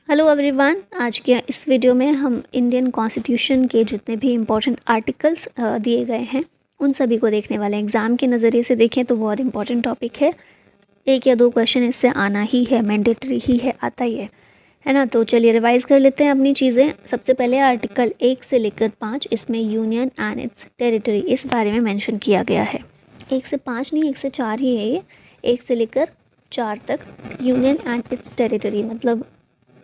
Hello everyone. आज के इस वीडियो में हम इंडियन कॉन्स्टिट्यूशन के जितने भी इम्पोर्टेंट आर्टिकल्स दिए गए हैं उन सभी को देखने वाले हैं। एग्ज़ाम के नज़रिए से देखें तो बहुत इंपॉर्टेंट टॉपिक है। एक या दो क्वेश्चन इससे आना ही है, मैंडेटरी ही है, आता ही है ना। तो चलिए रिवाइज कर लेते हैं अपनी चीज़ें। सबसे पहले आर्टिकल 1 से लेकर 5, इसमें यूनियन एंड इट्स टेरिटरी इस बारे में मेंशन किया गया है। 1 से 5 नहीं, 1 से 4 ही है ये। 1 से लेकर 4 तक यूनियन एंड इट्स टेरिटरी मतलब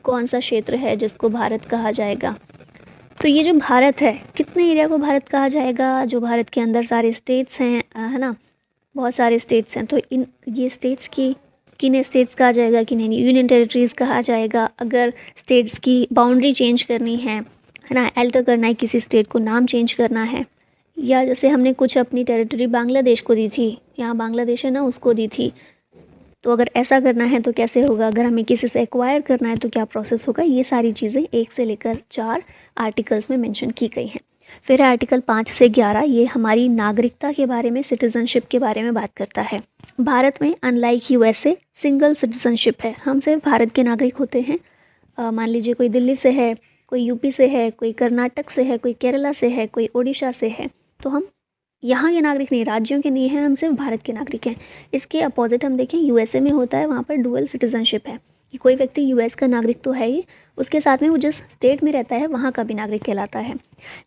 कौन सा क्षेत्र है जिसको भारत कहा जाएगा। तो ये जो भारत है, कितने एरिया को भारत कहा जाएगा? जो भारत के अंदर सारे स्टेट्स हैं, है ना, बहुत सारे स्टेट्स हैं। तो इन ये स्टेट्स की किन्हें स्टेट्स कहा जाएगा, किन्हें यूनियन टेरिटरीज़ कहा जाएगा। अगर स्टेट्स की बाउंड्री चेंज करनी है ना, एल्टर करना है, किसी स्टेट को नाम चेंज करना है, या जैसे हमने कुछ अपनी टेरिटरी बांग्लादेश को दी थी, यहाँ बांग्लादेश है ना, उसको दी थी, तो अगर ऐसा करना है तो कैसे होगा? अगर हमें किसी से एक्वायर करना है तो क्या प्रोसेस होगा? ये सारी चीज़ें 1 से लेकर 4 आर्टिकल्स में मेंशन की गई हैं। फिर आर्टिकल 5 से 11, ये हमारी नागरिकता के बारे में, सिटीजनशिप के बारे में बात करता है। भारत में अनलाइक यूएसए सिंगल सिटीजनशिप है, हम सिर्फ भारत के नागरिक होते हैं। मान लीजिए कोई दिल्ली से है, कोई यूपी से है, कोई कर्नाटक से है, कोई केरला से है, कोई उड़ीसा से है, तो हम यहाँ के नागरिक नहीं, राज्यों के नहीं हैं, हम सिर्फ भारत के नागरिक हैं। इसके अपोजिट हम देखें, यूएसए में होता है, वहाँ पर डुअल सिटीजनशिप है कि कोई व्यक्ति यूएस का नागरिक तो है ही, उसके साथ में वो जिस स्टेट में रहता है वहाँ का भी नागरिक कहलाता है।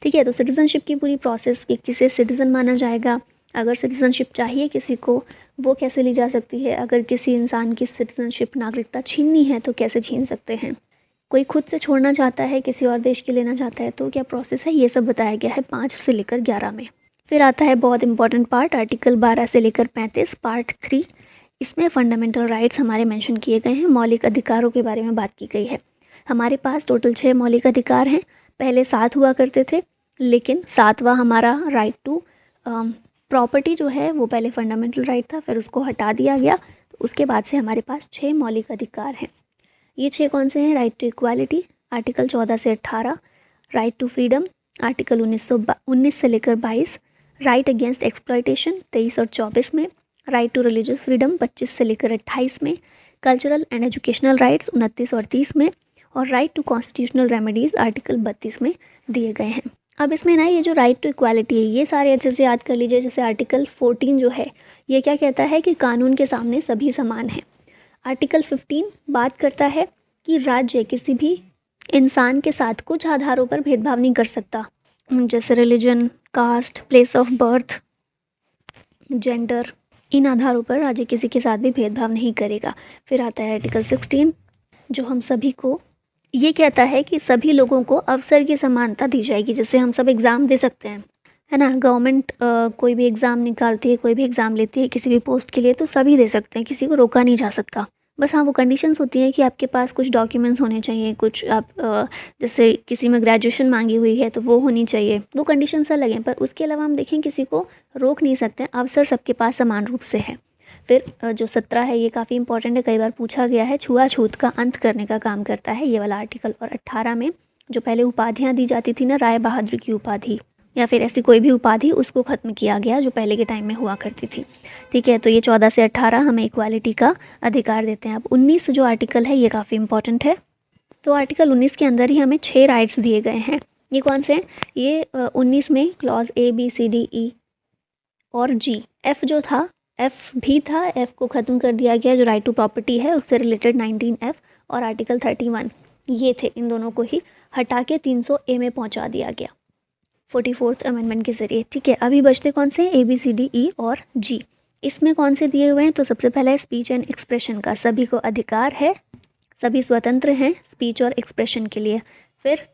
ठीक है, तो सिटीजनशिप की पूरी प्रोसेस कि किसे सिटीज़न माना जाएगा, अगर सिटीजनशिप चाहिए किसी को, वो कैसे ली जा सकती है, अगर किसी इंसान की सिटीजनशिप नागरिकता छीननी है तो कैसे छीन सकते हैं, कोई खुद से छोड़ना चाहता है, किसी और देश के लेना चाहता है तो क्या प्रोसेस है, ये सब बताया गया है 5 से लेकर 11 में। फिर आता है बहुत इंपॉर्टेंट पार्ट, आर्टिकल 12 से लेकर 35 पार्ट 3। इसमें फंडामेंटल राइट्स हमारे मेंशन किए गए हैं, मौलिक अधिकारों के बारे में बात की गई है। हमारे पास टोटल 6 मौलिक अधिकार हैं, पहले 7 हुआ करते थे, लेकिन 7वां हमारा राइट टू प्रॉपर्टी जो है वो पहले फंडामेंटल राइट था, फिर उसको हटा दिया गया। तो उसके बाद से हमारे पास 6 मौलिक अधिकार हैं। ये 6 कौन से हैं? राइट टू इक्वालिटी आर्टिकल 14 से 18, राइट टू फ्रीडम आर्टिकल 19 से लेकर 22, राइट अगेंस्ट एक्सप्लॉयटेशन 23 और 24 में, राइट टू रिलीजियस फ्रीडम 25 से लेकर 28 में, कल्चरल एंड एजुकेशनल राइट्स 29 और 30 में, और right to constitutional remedies article 32 में दिए गए हैं। अब इसमें ना ये जो राइट टू इक्वालिटी है, ये सारे अच्छे से याद कर लीजिए। जैसे आर्टिकल 14 जो है, ये क्या कहता है कि कानून के सामने सभी समान हैं। आर्टिकल 15 बात करता है कि राज्य किसी भी इंसान के साथ कुछ आधारों पर भेदभाव नहीं कर सकता, जैसे religion, caste, place of birth, gender, इन आधारों पर राज्य किसी के साथ भी भेदभाव नहीं करेगा। फिर आता है आर्टिकल 16 जो हम सभी को ये कहता है कि सभी लोगों को अवसर की समानता दी जाएगी। जैसे हम सब एग्ज़ाम दे सकते हैं, है ना, गवर्नमेंट कोई भी एग्ज़ाम निकालती है, कोई भी एग्ज़ाम लेती है किसी भी पोस्ट के लिए, तो सभी दे सकते हैं, किसी को रोका नहीं जा सकता। बस हाँ, वो कंडीशंस होती हैं कि आपके पास कुछ डॉक्यूमेंट्स होने चाहिए, कुछ आप जैसे किसी में ग्रेजुएशन मांगी हुई है तो वो होनी चाहिए, वो कंडीशंस अलग हैं। पर उसके अलावा हम देखें किसी को रोक नहीं सकते, अवसर सबके पास समान रूप से है। फिर जो 17 है ये काफ़ी इंपॉर्टेंट है, कई बार पूछा गया है, छुआछूत का अंत करने का काम करता है ये वाला आर्टिकल। और 18 में जो पहले उपाधियाँ दी जाती थी ना, राय बहादुर की उपाधि या फिर ऐसी कोई भी उपाधि, उसको ख़त्म किया गया जो पहले के टाइम में हुआ करती थी। ठीक है, तो ये 14 से 18 हमें इक्वालिटी का अधिकार देते हैं। अब 19 जो आर्टिकल है ये काफ़ी इंपॉर्टेंट है। तो आर्टिकल 19 के अंदर ही हमें 6 राइट्स दिए गए हैं। ये कौन से हैं? ये 19 में clause A B C D E और G, F जो था, F भी था, F को ख़त्म कर दिया गया, जो राइट टू प्रॉपर्टी है उससे रिलेटेड 19F और आर्टिकल 31 ये थे, इन दोनों को ही हटा के 300A में पहुँचा दिया गया 44th अमेंडमेंट के ज़रिए। ठीक है, अभी बचते कौन से? A B C D E और G। इसमें कौन से दिए हुए हैं? तो सबसे पहला है स्पीच एंड एक्सप्रेशन का, सभी को अधिकार है, सभी स्वतंत्र हैं स्पीच और एक्सप्रेशन के लिए। फिर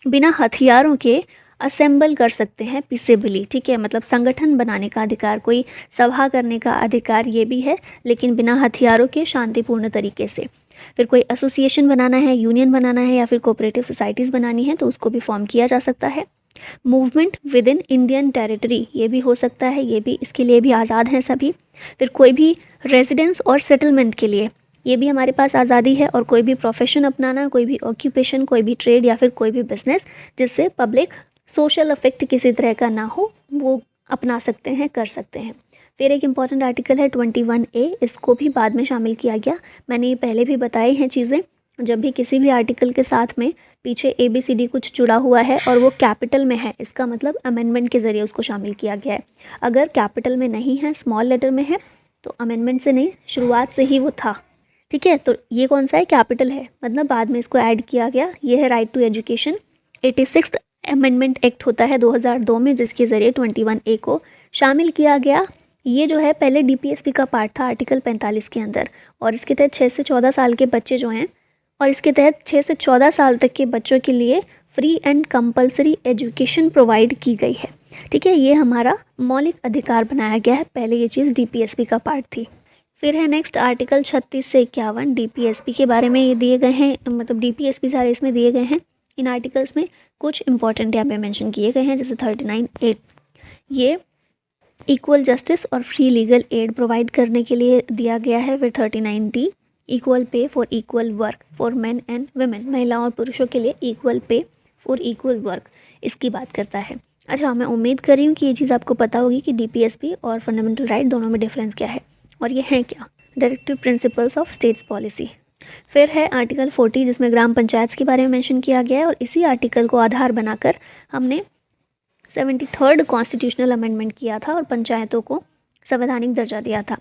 बिना हथियारों के असेंबल कर सकते हैं पीसेबली। ठीक है, मतलब संगठन बनाने का अधिकार, कोई सभा करने का अधिकार ये भी है, लेकिन बिना हथियारों के शांतिपूर्ण तरीके से। फिर कोई एसोसिएशन बनाना है, यूनियन बनाना है या फिर कोऑपरेटिव सोसाइटीज़ बनानी है तो उसको भी फॉर्म किया जा सकता है। Movement with in Indian territory ये भी हो सकता है, ये भी, इसके लिए भी आज़ाद हैं सभी। फिर कोई भी रेजिडेंस और सेटलमेंट के लिए ये भी हमारे पास आज़ादी है, और कोई भी प्रोफेशन अपनाना, कोई भी ऑक्यूपेशन, कोई भी ट्रेड या फिर कोई भी बिजनेस जिससे पब्लिक सोशल अफेक्ट किसी तरह का ना हो, वो अपना सकते हैं, कर सकते हैं। फिर एक इम्पॉर्टेंट आर्टिकल है 21A, इसको भी बाद में शामिल किया गया, मैंने ये पहले भी बताई हैं चीज़ें। जब भी किसी भी आर्टिकल के साथ में पीछे ABCD कुछ जुड़ा हुआ है और वो कैपिटल में है, इसका मतलब अमेंडमेंट के ज़रिए उसको शामिल किया गया है। अगर कैपिटल में नहीं है, स्मॉल लेटर में है, तो अमेंडमेंट से नहीं, शुरुआत से ही वो था। ठीक है, तो ये कौन सा है? कैपिटल है, मतलब बाद में इसको ऐड किया गया। ये है right to education. 86th amendment act होता है 2002 में, जिसके ज़रिए 21A को शामिल किया गया। ये जो है पहले DPSP का पार्ट था आर्टिकल 45 के अंदर, और इसके तहत 6 से 14 साल के बच्चे जो हैं, और इसके तहत 6 से 14 साल तक के बच्चों के लिए free and compulsory education provide की गई है। ठीक है, ये हमारा मौलिक अधिकार बनाया गया है। पहले ये चीज़ DPSP का पार्ट थी। फिर है नेक्स्ट आर्टिकल 36 से 51 DPSP के बारे में ये दिए गए हैं, मतलब DPSP सारे इसमें दिए गए हैं। इन आर्टिकल्स में कुछ इंपॉर्टेंट यहाँ पे मेंशन किए गए हैं, जैसे 39A, ये इक्वल जस्टिस और फ्री लीगल एड प्रोवाइड करने के लिए दिया गया है। फिर 39D, equal pay for equal work for main and women, महिलाओं और पुरुषों के लिए equal pay for equal work, इसकी बात करता है। अच्छा, मैं उम्मीद कर रही हूँ कि ये चीज़ आपको पता होगी कि DPSP और फंडामेंटल राइट दोनों में डिफरेंस क्या है, और ये हैं क्या? Directive principles of states policy. फिर है आर्टिकल 40, जिसमें ग्राम पंचायत के बारे में मेंशन किया गया है, और इसी आर्टिकल को आधार बनाकर हमने 73rd कॉन्स्टिट्यूशनल अमेंडमेंट किया था और पंचायतों को संवैधानिक दर्जा दिया था।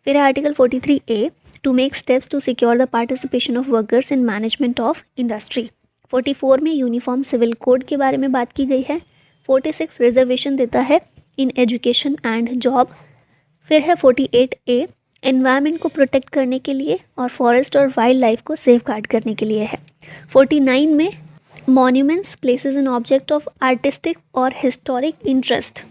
फिर है article 43A, to make steps to secure the participation of workers in management of industry. 44 में यूनिफॉर्म सिविल कोड के बारे में बात की गई है। 46 रिजर्वेशन देता है इन एजुकेशन एंड जॉब। फिर है 48A, एनवायरनमेंट को प्रोटेक्ट करने के लिए और फॉरेस्ट और वाइल्ड लाइफ को सेफ गार्ड करने के लिए है। 49 में monuments, places and object of artistic और हिस्टोरिक इंटरेस्ट,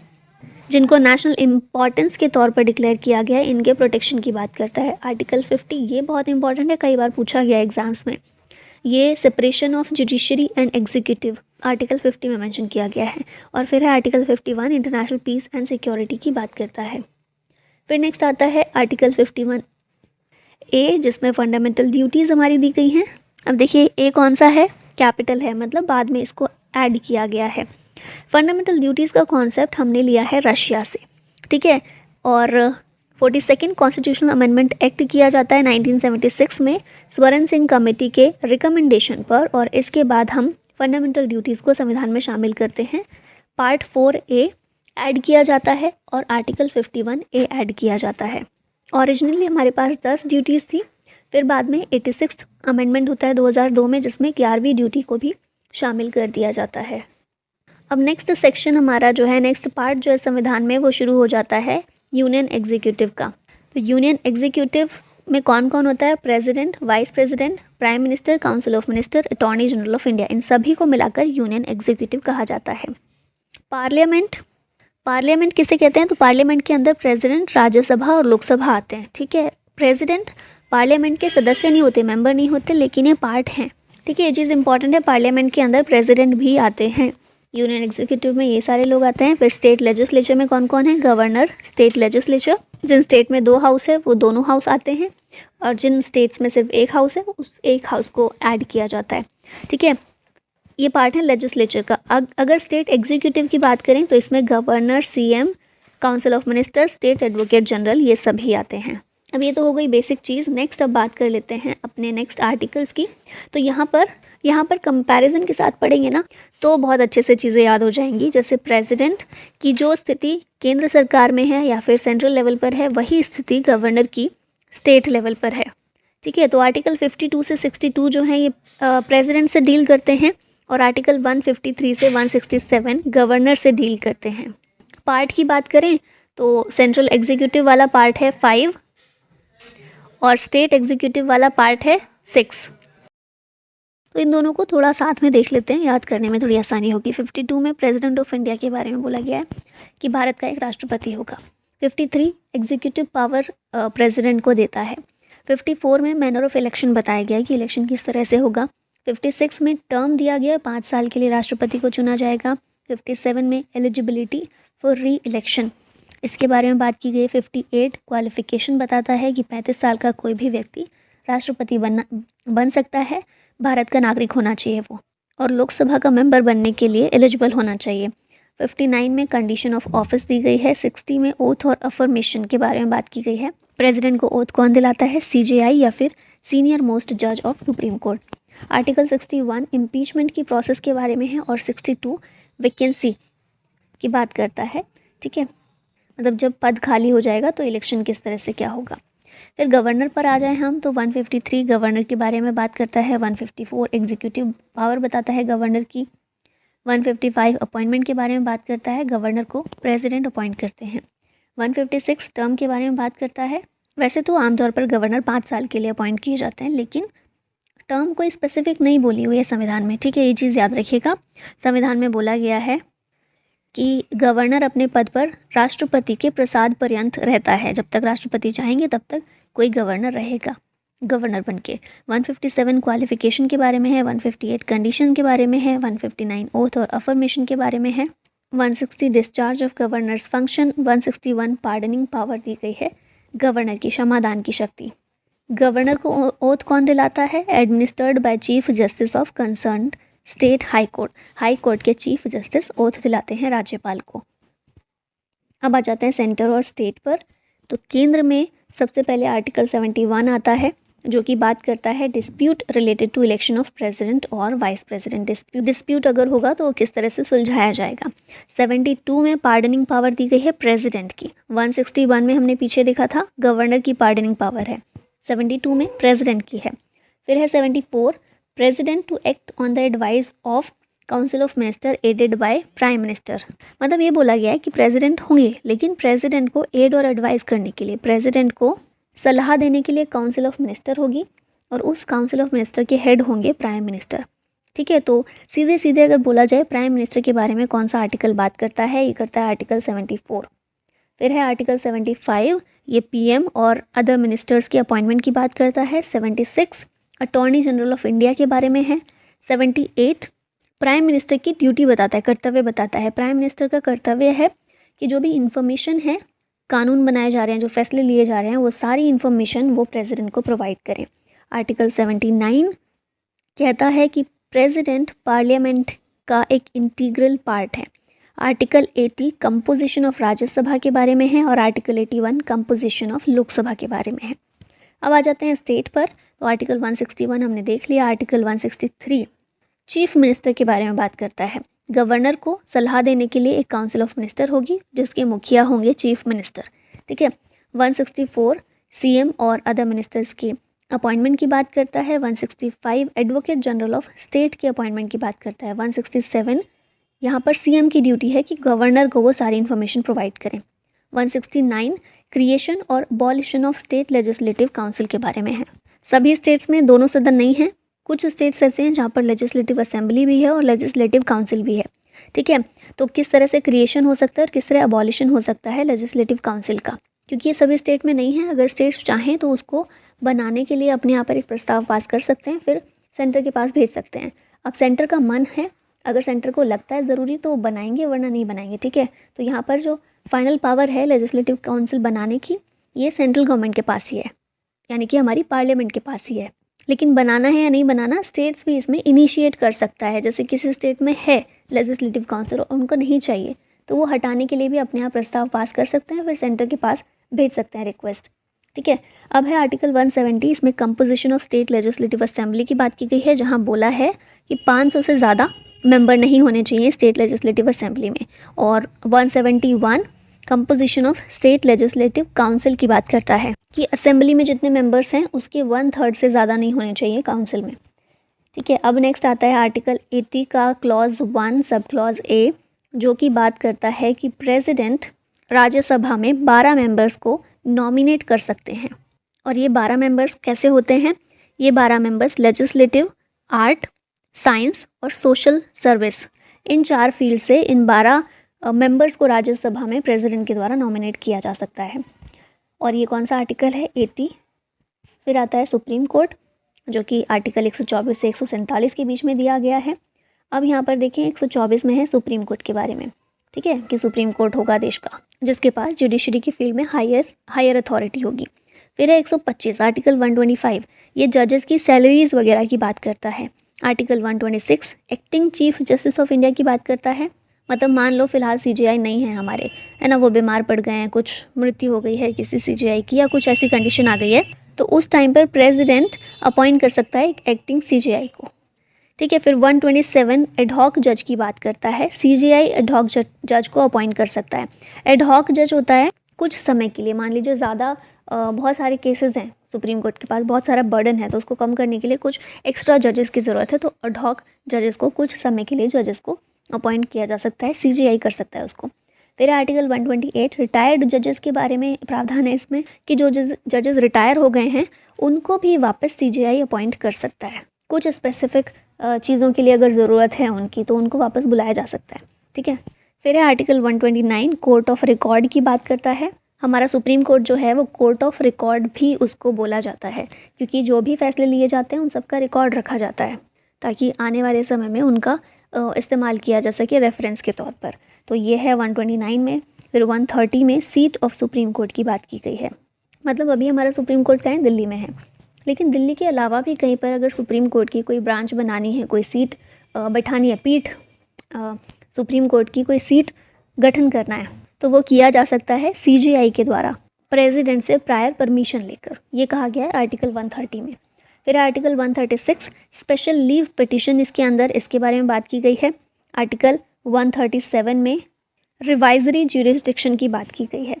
जिनको नेशनल इम्पॉर्टेंस के तौर पर डिक्लेयर किया गया है, इनके प्रोटेक्शन की बात करता है। आर्टिकल 50, ये बहुत इंपॉर्टेंट है, कई बार पूछा गया एग्जाम्स में। ये separation of judiciary and executive article 50 में मेंशन किया गया है। और फिर है article 51, international peace and security की बात करता है। फिर नेक्स्ट आता है आर्टिकल 51A, जिसमें फंडामेंटल ड्यूटीज़ हमारी दी गई हैं। अब देखिए, ए कौन सा है? कैपिटल है, मतलब बाद में इसको ऐड किया गया है। फंडामेंटल ड्यूटीज़ का कॉन्सेप्ट हमने लिया है रशिया से। ठीक है, और 42nd कॉन्स्टिट्यूशनल अमेंडमेंट एक्ट किया जाता है 1976 में स्वर्ण सिंह कमेटी के रिकमेंडेशन पर, और इसके बाद हम फंडामेंटल ड्यूटीज़ को संविधान में शामिल करते हैं। पार्ट 4A ऐड किया जाता है और आर्टिकल 51A ऐड किया जाता है। ओरिजिनली हमारे पास 10 ड्यूटीज़ थी, फिर बाद में 86th अमेंडमेंट होता है 2002 में, जिसमें 11वीं ड्यूटी को भी शामिल कर दिया जाता है। अब नेक्स्ट सेक्शन हमारा जो है, नेक्स्ट पार्ट जो है संविधान में, वो शुरू हो जाता है यूनियन एग्जीक्यूटिव का। तो यूनियन एग्जीक्यूटिव में कौन कौन होता है? President, vice president, prime minister, council of minister, attorney general of India, इन सभी को मिलाकर यूनियन एग्जीक्यूटिव कहा जाता है। पार्लियामेंट, पार्लियामेंट किसे कहते हैं? तो पार्लियामेंट के अंदर प्रेसिडेंट, राज्यसभा और लोकसभा आते हैं। ठीक है, प्रेसिडेंट पार्लियामेंट के सदस्य नहीं होते, मेंबर नहीं होते, लेकिन ये पार्ट हैं। ठीक है, ये चीज़ इंपॉर्टेंट है, पार्लियामेंट के अंदर प्रेसिडेंट भी आते हैं। यूनियन एग्जीक्यूटिव में ये सारे लोग आते हैं। फिर स्टेट लेजिस्लेचर में कौन कौन है? गवर्नर, स्टेट लेजिस्लेचर, जिन स्टेट में 2 हाउस है वो दोनों हाउस आते हैं, और जिन स्टेट्स में सिर्फ 1 हाउस है उस 1 हाउस को ऐड किया जाता है। ठीक है, ये पार्ट है लेजिस्लेचर का। अगर स्टेट एग्जीक्यूटिव की बात करें तो इसमें governor, CM, council of minister, state advocate general, ये सभी आते हैं। अब ये तो हो गई बेसिक चीज़। नेक्स्ट अब बात कर लेते हैं अपने नेक्स्ट आर्टिकल्स की। तो यहाँ पर कंपैरिजन के साथ पढ़ेंगे ना, तो बहुत अच्छे से चीज़ें याद हो जाएंगी। जैसे प्रेसिडेंट की जो स्थिति केंद्र सरकार में है या फिर सेंट्रल लेवल पर है, वही स्थिति गवर्नर की स्टेट लेवल पर है। ठीक है, तो आर्टिकल 52 से 62 जो है ये प्रेसिडेंट से डील करते हैं, और आर्टिकल 153 से 167 गवर्नर से डील करते हैं। पार्ट की बात करें तो सेंट्रल एग्जीक्यूटिव वाला पार्ट है 5 और स्टेट एग्जीक्यूटिव वाला पार्ट है 6। तो इन दोनों को थोड़ा साथ में देख लेते हैं, याद करने में थोड़ी आसानी होगी। 52 में प्रेसिडेंट ऑफ इंडिया के बारे में बोला गया है कि भारत का एक राष्ट्रपति होगा। 53 एग्जीक्यूटिव पावर प्रेसिडेंट को देता है। 54 में मैनर ऑफ इलेक्शन बताया गया है कि इलेक्शन किस तरह से होगा। 56 में टर्म दिया गया, 5 साल के लिए राष्ट्रपति को चुना जाएगा। 57 में एलिजिबिलिटी फॉर री इलेक्शन, इसके बारे में बात की गई। 58 क्वालिफिकेशन बताता है कि 35 साल का कोई भी व्यक्ति राष्ट्रपति बन सकता है, भारत का नागरिक होना चाहिए वो, और लोकसभा का मेंबर बनने के लिए एलिजिबल होना चाहिए। 59 में कंडीशन ऑफ ऑफिस दी गई है। 60 में ओथ और अफर्मेशन के बारे में बात की गई है। प्रेसिडेंट को ओथ कौन दिलाता है? CJI या फिर सीनियर मोस्ट जज of supreme court. Article 61 impeachment की प्रोसेस के बारे में है और 62 वैकेंसी की बात करता है। ठीक है, मतलब जब पद खाली हो जाएगा तो इलेक्शन किस तरह से क्या होगा। फिर गवर्नर पर आ जाए हम तो 153 गवर्नर के बारे में बात करता है, 154 एग्जीक्यूटिव पावर बताता है गवर्नर की, 155 अपॉइंटमेंट के बारे में बात करता है, गवर्नर को प्रेसिडेंट अपॉइंट करते हैं। 156 टर्म के बारे में बात करता है। वैसे तो आमतौर पर गवर्नर 5 साल के लिए अपॉइंट किए जाते हैं, लेकिन टर्म कोई स्पेसिफिक नहीं बोली हुई है संविधान में। ठीक है, ये चीज़ याद रखिएगा। संविधान में बोला गया है कि गवर्नर अपने पद पर राष्ट्रपति के प्रसाद पर्यंत रहता है, जब तक राष्ट्रपति चाहेंगे तब तक कोई गवर्नर रहेगा गवर्नर बन के। 157 क्वालिफिकेशन के बारे में है, 158 कंडीशन के बारे में है, 159 ओथ और अफर्मेशन के बारे में है, 160 discharge of governors function, 161 pardoning power दी गई है गवर्नर की, क्षमादान की शक्ति। गवर्नर को ओथ कौन दिलाता है? Administered by chief justice of concern state high court. High court के चीफ जस्टिस ओथ दिलाते हैं राज्यपाल को। अब आ जाते हैं सेंटर और स्टेट पर। तो केंद्र में सबसे पहले आर्टिकल 71 आता है, जो कि बात करता है dispute related to election of president और वाइस प्रेसिडेंट। डिस्प्यूट अगर होगा तो किस तरह से सुलझाया जाएगा। 72 में पार्डनिंग पावर दी गई है प्रेसिडेंट की। 161 में हमने पीछे देखा था गवर्नर की पार्डनिंग पावर है, 72 में प्रेसिडेंट की है। फिर है 74 president to act on the advice of council of minister aided by prime minister. मतलब ये बोला गया है कि प्रेसिडेंट होंगे, लेकिन प्रेसिडेंट को एड और एडवाइस करने के लिए, प्रेसिडेंट को सलाह देने के लिए काउंसिल ऑफ मिनिस्टर होगी और उस काउंसिल ऑफ मिनिस्टर के हेड होंगे प्राइम मिनिस्टर। ठीक है, तो सीधे सीधे अगर बोला जाए प्राइम मिनिस्टर के बारे में कौन सा आर्टिकल बात करता है, ये करता है आर्टिकल 74। फिर है आर्टिकल 75, ये पीएम और अदर मिनिस्टर्स की अपॉइंटमेंट की बात करता है। 76 अटॉर्नी जनरल ऑफ इंडिया के बारे में है। 78 प्राइम मिनिस्टर की ड्यूटी बताता है, कर्तव्य बताता है। प्राइम मिनिस्टर का कर्तव्य है कि जो भी इंफॉर्मेशन है, कानून बनाए जा रहे हैं, जो फैसले लिए जा रहे हैं, वो सारी इन्फॉर्मेशन वो प्रेसिडेंट को प्रोवाइड करें। आर्टिकल 79 कहता है कि प्रेसिडेंट पार्लियामेंट का एक इंटीग्रल पार्ट है। आर्टिकल 80 कंपोजिशन ऑफ राज्यसभा के बारे में है और आर्टिकल 81 कंपोजिशन ऑफ लोकसभा के बारे में है। अब आ जाते हैं स्टेट पर। तो आर्टिकल 161 हमने देख लिया। आर्टिकल 163 चीफ मिनिस्टर के बारे में बात करता है। गवर्नर को सलाह देने के लिए एक काउंसिल ऑफ मिनिस्टर होगी, जिसके मुखिया होंगे चीफ मिनिस्टर। ठीक है, 164 सीएम और अदर मिनिस्टर्स की अपॉइंटमेंट की बात करता है। 165 एडवोकेट जनरल ऑफ स्टेट की अपॉइंटमेंट की बात करता है। 167 यहाँ पर सीएम की ड्यूटी है कि गवर्नर को वो सारी इन्फॉर्मेशन प्रोवाइड करें। 169 क्रिएशन और abolition of state legislative council के बारे में है। सभी स्टेट्स में दोनों सदन नहीं है, कुछ स्टेट्स ऐसे हैं जहाँ पर लेजिस्लेटिव असेंबली भी है और लेजिस्लेटिव काउंसिल भी है। ठीक है, तो किस तरह से क्रिएशन हो सकता है और किस तरह अबॉलिशन हो सकता है लेजिस्लेटिव काउंसिल का, क्योंकि ये सभी स्टेट में नहीं है। अगर स्टेट्स चाहें तो उसको बनाने के लिए अपने यहाँ पर एक प्रस्ताव पास कर सकते हैं, फिर सेंटर के पास भेज सकते हैं। अब सेंटर का मन है, अगर सेंटर को लगता है ज़रूरी तो बनाएंगे, वरना नहीं बनाएंगे। ठीक है, तो यहाँ पर जो फाइनल पावर है लेजिस्लेटिव काउंसिल बनाने की, ये सेंट्रल गवर्नमेंट के पास ही है, यानी कि हमारी पार्लियामेंट के पास ही है। लेकिन बनाना है या नहीं बनाना, स्टेट्स भी इसमें इनिशिएट कर सकता है। जैसे किसी स्टेट में है लेजिस्लेटिव काउंसिल और उनको नहीं चाहिए, तो वो हटाने के लिए भी अपने यहाँ प्रस्ताव पास कर सकते हैं, फिर सेंटर के पास भेज सकते हैं रिक्वेस्ट। ठीक है, अब है आर्टिकल 170, इसमें composition of state legislative assembly की बात की गई है, जहाँ बोला है कि 500 से ज़्यादा मेंबर नहीं होने चाहिए स्टेट लेजिस्लेटिव असेंबली में। और 171 composition of state legislative council की बात करता है कि असेंबली में जितने मेंबर्स हैं उसके 1/3 से ज़्यादा नहीं होने चाहिए काउंसिल में। ठीक है, अब नेक्स्ट आता है आर्टिकल 80 का क्लॉज 1 सब क्लॉज ए, जो कि बात करता है कि प्रेसिडेंट राज्यसभा में 12 मेंबर्स को नॉमिनेट कर सकते हैं। और ये 12 मेंबर्स कैसे होते हैं? ये 12 मेंबर्स लेजिस्लेटिव, आर्ट, साइंस और सोशल सर्विस, इन 4 फील्ड से इन 12 मेंबर्स को राज्यसभा में प्रेसिडेंट के द्वारा नॉमिनेट किया जा सकता है। और ये कौन सा आर्टिकल है? 80। फिर आता है सुप्रीम कोर्ट, जो कि आर्टिकल 124 से 147 के बीच में दिया गया है। अब यहाँ पर देखिए 124 में है सुप्रीम कोर्ट के बारे में। ठीक है, कि सुप्रीम कोर्ट होगा देश का, जिसके पास जुडिशरी की फील्ड में हायर अथॉरिटी होगी। फिर है 125 आर्टिकल 125, ये जजेस की सैलरीज वगैरह की बात करता है। Article 126 acting chief justice of India की बात करता है। मतलब मान लो फिलहाल सीजेआई नहीं है हमारे, है ना, वो बीमार पड़ गए हैं, कुछ मृत्यु हो गई है किसी सीजेआई की, या कुछ ऐसी कंडीशन आ गई है तो उस टाइम पर प्रेसिडेंट अपॉइंट कर सकता है एक एक्टिंग सीजेआई को। ठीक है, फिर 127 एडहॉक जज की बात करता है। सीजेआई एडहॉक जज को अपॉइंट कर सकता है। एडहॉक जज होता है कुछ समय के लिए, मान लीजिए ज़्यादा बहुत सारे केसेस हैं सुप्रीम कोर्ट के पास, बहुत सारा बर्डन है, तो उसको कम करने के लिए कुछ एक्स्ट्रा जजेस की ज़रूरत है, तो एडहॉक जजेस को कुछ समय के लिए जजेस को अपॉइंट किया जा सकता है, सीजेआई कर सकता है उसको। फिर आर्टिकल 128 रिटायर्ड जजेस के बारे में प्रावधान है इसमें कि जो जजेस रिटायर हो गए हैं उनको भी वापस सीजेआई अपॉइंट कर सकता है। कुछ स्पेसिफिक चीज़ों के लिए अगर ज़रूरत है उनकी तो उनको वापस बुलाया जा सकता है। ठीक है, फिर है आर्टिकल 129 कोर्ट ऑफ रिकॉर्ड की बात करता है। हमारा सुप्रीम कोर्ट जो है वो कोर्ट ऑफ रिकॉर्ड भी उसको बोला जाता है, क्योंकि जो भी फैसले लिए जाते हैं उन सबका रिकॉर्ड रखा जाता है ताकि आने वाले समय में उनका इस्तेमाल किया जा सके रेफरेंस के तौर पर। तो ये है 129 में। फिर 130 में सीट ऑफ सुप्रीम कोर्ट की बात की गई है। मतलब अभी हमारा सुप्रीम कोर्ट कहाँ है, दिल्ली में है, लेकिन दिल्ली के अलावा भी कहीं पर अगर सुप्रीम कोर्ट की कोई ब्रांच बनानी है, कोई सीट बैठानी है, पीठ सुप्रीम कोर्ट की कोई सीट गठन करना है, तो वो किया जा सकता है सीजेआई के द्वारा प्रेसिडेंट से प्रायर परमिशन लेकर। ये कहा गया है आर्टिकल 130 में। फिर आर्टिकल 136 स्पेशल लीव पिटिशन, इसके अंदर इसके बारे में बात की गई है। आर्टिकल 137 में रिवाइजरी ज्यूरिसडिक्शन की बात की गई है।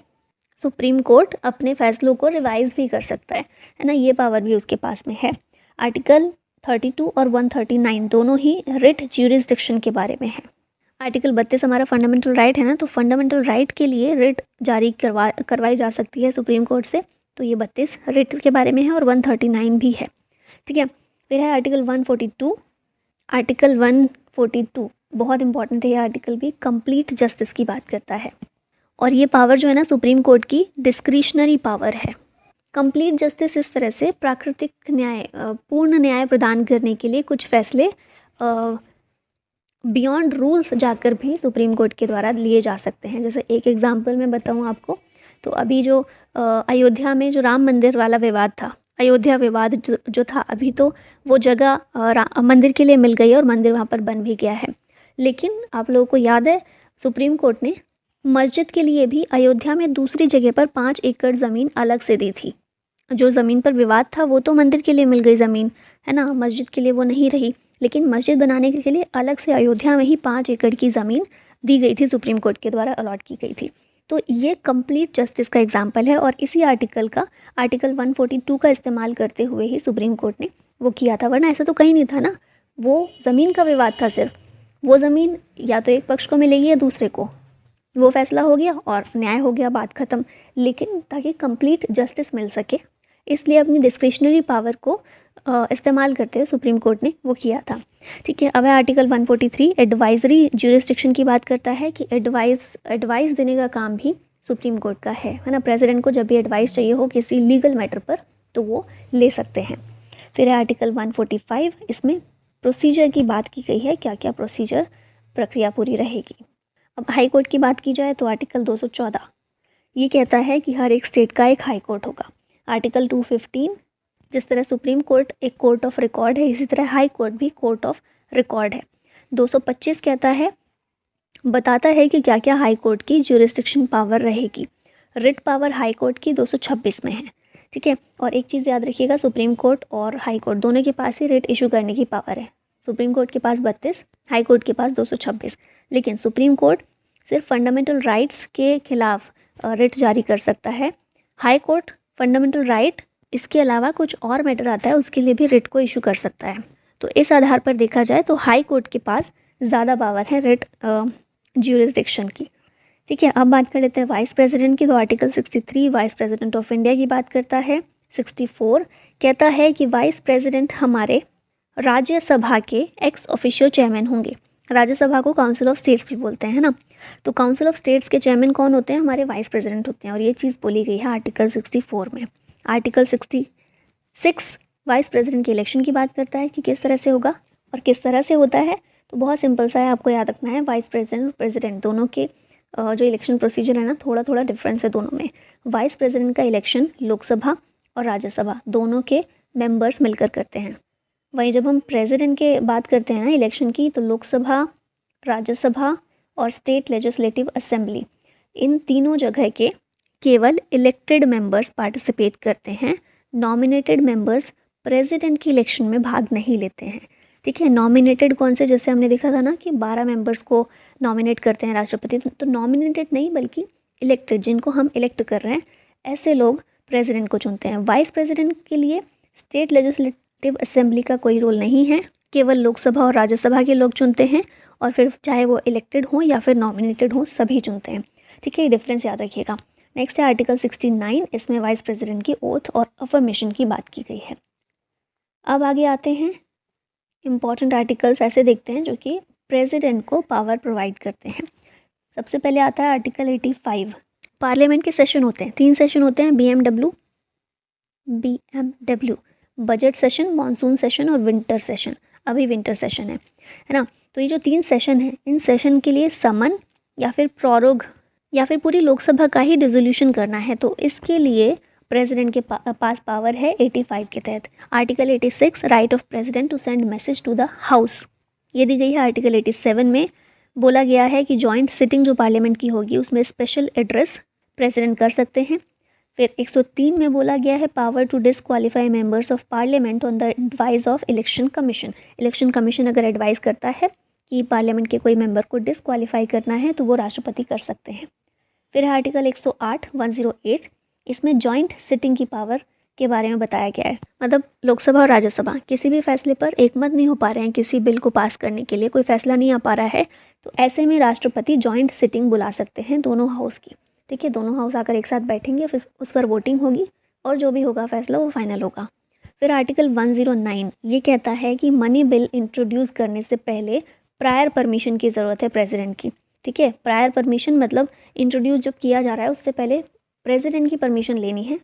सुप्रीम कोर्ट अपने फैसलों को रिवाइज भी कर सकता है ना, ये पावर भी उसके पास में है। आर्टिकल 32 और 139 दोनों ही रिट ज्यूरिसडिक्शन के बारे में है। आर्टिकल 32 हमारा फंडामेंटल राइट है ना, तो फंडामेंटल राइट के लिए रिट जारी करवाई जा सकती है सुप्रीम कोर्ट से, तो ये 32 रिट के बारे में है और 139 भी है। ठीक है, फिर है आर्टिकल 142। आर्टिकल 142 बहुत इंपॉर्टेंट है, ये आर्टिकल भी कंप्लीट जस्टिस की बात करता है, और ये पावर जो है ना सुप्रीम कोर्ट की डिस्क्रिशनरी पावर है। कंप्लीट जस्टिस इस तरह से प्राकृतिक न्याय, पूर्ण न्याय प्रदान करने के लिए कुछ फैसले बियॉन्ड रूल्स जाकर भी सुप्रीम कोर्ट के द्वारा लिए जा सकते हैं। जैसे एक एग्जांपल मैं बताऊं आपको, तो अभी जो अयोध्या में जो राम मंदिर वाला विवाद था, अयोध्या विवाद जो था, अभी तो वो जगह मंदिर के लिए मिल गई है और मंदिर वहाँ पर बन भी गया है, लेकिन आप लोगों को याद है सुप्रीम कोर्ट ने मस्जिद के लिए भी अयोध्या में दूसरी जगह पर 5 एकड़ ज़मीन अलग से दी थी। जो ज़मीन पर विवाद था वो तो मंदिर के लिए मिल गई ज़मीन, है ना, मस्जिद के लिए वो नहीं रही, लेकिन मस्जिद बनाने के लिए अलग से अयोध्या में ही 5 एकड़ की ज़मीन दी गई थी, सुप्रीम कोर्ट के द्वारा अलॉट की गई थी। तो ये कंप्लीट जस्टिस का एग्जाम्पल है, और इसी आर्टिकल का आर्टिकल 142 का इस्तेमाल करते हुए ही सुप्रीम कोर्ट ने वो किया था, वरना ऐसा तो कहीं नहीं था ना। वो ज़मीन का विवाद था, सिर्फ वो ज़मीन या तो एक पक्ष को मिलेगी या दूसरे को, वो फैसला हो गया और न्याय हो गया, बात ख़त्म। लेकिन ताकि कंप्लीट जस्टिस मिल सके, इसलिए अपनी डिस्क्रिशनरी पावर को इस्तेमाल करते हुए सुप्रीम कोर्ट ने वो किया था। ठीक है, अब है आर्टिकल 143 एडवाइजरी ज्यूरिसडिक्शन की बात करता है कि एडवाइस देने का काम भी सुप्रीम कोर्ट का है ना। प्रेसिडेंट को जब भी एडवाइस चाहिए हो किसी लीगल मैटर पर तो वो ले सकते हैं। फिर है आर्टिकल 145, इसमें प्रोसीजर की बात की गई है, क्या क्या प्रोसीजर प्रक्रिया पूरी रहेगी। अब हाई कोर्ट की बात की जाए तो आर्टिकल 214 ये कहता है कि हर एक स्टेट का एक हाई कोर्ट होगा। आर्टिकल 215 जिस तरह सुप्रीम कोर्ट एक कोर्ट ऑफ रिकॉर्ड है, इसी तरह हाई कोर्ट भी कोर्ट ऑफ रिकॉर्ड है। 225 कहता है, बताता है कि क्या क्या हाई कोर्ट की ज्यूरिसडिक्शन पावर रहेगी। रिट पावर हाई कोर्ट की 226 में है। ठीक है, और एक चीज़ याद रखिएगा, सुप्रीम कोर्ट और हाई कोर्ट दोनों के पास ही रिट इशू करने की पावर है। सुप्रीम कोर्ट के पास 32, हाई कोर्ट के पास 226, लेकिन सुप्रीम कोर्ट सिर्फ फंडामेंटल राइट्स के खिलाफ रिट जारी कर सकता है। हाई कोर्ट फंडामेंटल राइट इसके अलावा कुछ और मैटर आता है उसके लिए भी रिट को इशू कर सकता है। तो इस आधार पर देखा जाए तो हाई कोर्ट के पास ज़्यादा पावर है रिट ज्यूरिसडिक्शन की। ठीक है, अब बात कर लेते हैं वाइस प्रेसिडेंट की। तो article 63 vice president of India की बात करता है। 64 कहता है कि वाइस प्रेसिडेंट हमारे राज्यसभा के एक्स ऑफिशियो चेयरमैन होंगे। राज्यसभा को काउंसिल ऑफ स्टेट्स भी बोलते हैं ना, तो काउंसिल ऑफ स्टेट्स के चेयरमैन कौन होते हैं, हमारे वाइस प्रेसिडेंट होते हैं, और ये चीज़ बोली गई है आर्टिकल 64 में। आर्टिकल 66 वाइस प्रेसिडेंट के इलेक्शन की बात करता है कि किस तरह से होगा और किस तरह से होता है। तो बहुत सिंपल सा है, आपको याद रखना है, वाइस प्रेसिडेंट और प्रेसिडेंट दोनों के जो इलेक्शन प्रोसीजर है ना, थोड़ा थोड़ा डिफरेंस है दोनों में। वाइस प्रेसिडेंट का इलेक्शन लोकसभा और राज्यसभा दोनों के मेंबर्स मिलकर करते हैं। वहीं जब हम प्रेसिडेंट के बात करते हैं ना इलेक्शन की, तो लोकसभा, राज्यसभा और स्टेट लेजिस्लेटिव असेंबली, इन तीनों जगह के केवल इलेक्टेड मेंबर्स पार्टिसिपेट करते हैं नॉमिनेटेड मेंबर्स प्रेसिडेंट की इलेक्शन में भाग नहीं लेते हैं। ठीक है, नॉमिनेटेड कौन से, जैसे हमने देखा था ना कि 12 मेंबर्स को नॉमिनेट करते हैं राष्ट्रपति, तो नॉमिनेटेड नहीं बल्कि इलेक्टेड, जिनको हम इलेक्ट कर रहे हैं, ऐसे लोग प्रेसिडेंट को चुनते हैं। वाइस प्रेसिडेंट के लिए स्टेट लेजिस्लेटिव असेंबली का कोई रोल नहीं है, केवल लोकसभा और राज्यसभा के लोग चुनते हैं, और फिर चाहे वो इलेक्टेड हों या फिर नॉमिनेटेड हों, सभी चुनते हैं। ठीक है, ये डिफरेंस याद रखिएगा। नेक्स्ट है आर्टिकल 69, इसमें वाइस प्रेसिडेंट की ओथ और अफर्मेशन की बात की गई है। अब आगे आते हैं, इम्पॉर्टेंट आर्टिकल्स ऐसे देखते हैं जो कि प्रेसिडेंट को पावर प्रोवाइड करते हैं। सबसे पहले आता है आर्टिकल 85। पार्लियामेंट के सेशन होते हैं, 3 सेशन होते हैं, BMW, budget session, monsoon session और विंटर सेशन। अभी विंटर सेशन है ना। तो ये जो 3 सेशन हैं, इन सेशन के लिए समन या फिर प्रोरोग या फिर पूरी लोकसभा का ही डिसोल्यूशन करना है, तो इसके लिए प्रेसिडेंट के पास पावर है 85 के तहत। Article 86, right of president to send message to the house, ये दी गई है। आर्टिकल 87 में बोला गया है कि जॉइंट सिटिंग जो पार्लियामेंट की होगी उसमें स्पेशल एड्रेस प्रेसिडेंट कर सकते हैं। फिर 103 में बोला गया है power to disqualify members of parliament on the advice of election commission. Election commission अगर एडवाइस करता है कि पार्लियामेंट के कोई मेंबर को डिसक्वालीफाई करना है तो वो राष्ट्रपति कर सकते हैं। फिर है आर्टिकल 108, इसमें जॉइंट सिटिंग की पावर के बारे में बताया गया है। मतलब लोकसभा और राज्यसभा किसी भी फैसले पर एकमत नहीं हो पा रहे हैं, किसी बिल को पास करने के लिए कोई फैसला नहीं आ पा रहा है, तो ऐसे में राष्ट्रपति जॉइंट सिटिंग बुला सकते हैं दोनों हाउस की। ठीक है, दोनों हाउस आकर एक साथ बैठेंगे, फिर उस पर वोटिंग होगी और जो भी होगा फैसला वो फाइनल होगा। फिर आर्टिकल 109 ये कहता है कि मनी बिल इंट्रोड्यूस करने से पहले प्रायर परमिशन की ज़रूरत है प्रेसिडेंट की। ठीक है, प्रायर परमिशन मतलब इंट्रोड्यूस जब किया जा रहा है उससे पहले प्रेसिडेंट की परमिशन लेनी है,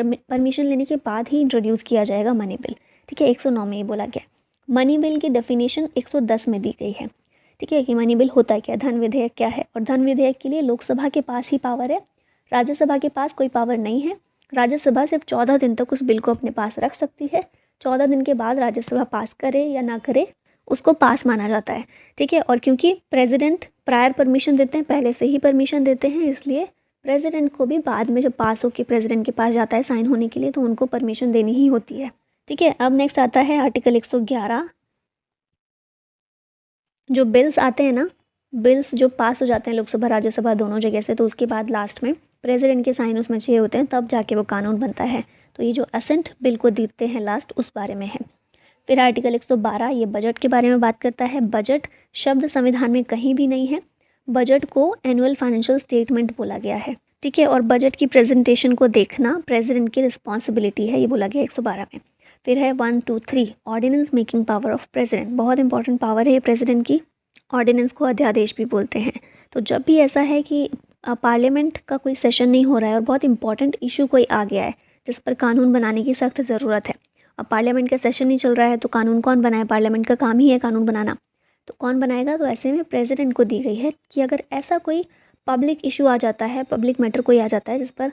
परमिशन लेने के बाद ही इंट्रोड्यूस किया जाएगा मनी बिल। ठीक है, 109 में ये बोला गया। मनी बिल की डेफिनेशन 110 में दी गई है। ठीक है, कि मनी बिल होता क्या, धन विधेयक क्या है, और धन विधेयक के लिए लोकसभा के पास ही पावर है, राज्यसभा के पास कोई पावर नहीं है। राज्यसभा सिर्फ 14 दिन तक उस बिल को अपने पास रख सकती है, 14 दिन के बाद राज्यसभा पास करे या ना करे उसको पास माना जाता है। ठीक है, और क्योंकि प्रेसिडेंट प्रायर परमिशन देते हैं, पहले से ही परमिशन देते हैं, इसलिए प्रेसिडेंट को भी बाद में जब पास होकर प्रेसिडेंट के पास जाता है साइन होने के लिए तो उनको परमिशन देनी ही होती है। ठीक है, अब नेक्स्ट आता है आर्टिकल 111। जो बिल्स आते हैं ना, बिल्स जो पास हो जाते हैं लोकसभा राज्यसभा दोनों जगह से, तो उसके बाद लास्ट में प्रेसिडेंट के साइन उसमें चाहिए होते हैं, तब जाके वो कानून बनता है। तो ये जो असेंट बिल को देते हैं लास्ट, उस बारे में है। फिर आर्टिकल 112 ये बजट के बारे में बात करता है। बजट शब्द संविधान में कहीं भी नहीं है, बजट को एनुअल फाइनेंशियल स्टेटमेंट बोला गया है। ठीक है, और बजट की प्रेजेंटेशन को देखना प्रेसिडेंट की रिस्पॉन्सिबिलिटी है, ये बोला गया 112 में। फिर है 1, 2, 3 ordinance making power of president, बहुत इंपॉर्टेंट पावर है ये प्रेसिडेंट की। ऑर्डिनेंस को अध्यादेश भी बोलते हैं। तो जब भी ऐसा है कि पार्लियामेंट का कोई सेशन नहीं हो रहा है और बहुत इंपॉर्टेंट इशू कोई आ गया है जिस पर कानून बनाने की सख्त ज़रूरत है, अब पार्लियामेंट का सेशन नहीं चल रहा है तो कानून कौन बनाए, पार्लियामेंट का काम ही है कानून बनाना, तो कौन बनाएगा, तो ऐसे में प्रेसिडेंट को दी गई है कि अगर ऐसा कोई पब्लिक इशू आ जाता है, पब्लिक मैटर कोई आ जाता है जिस पर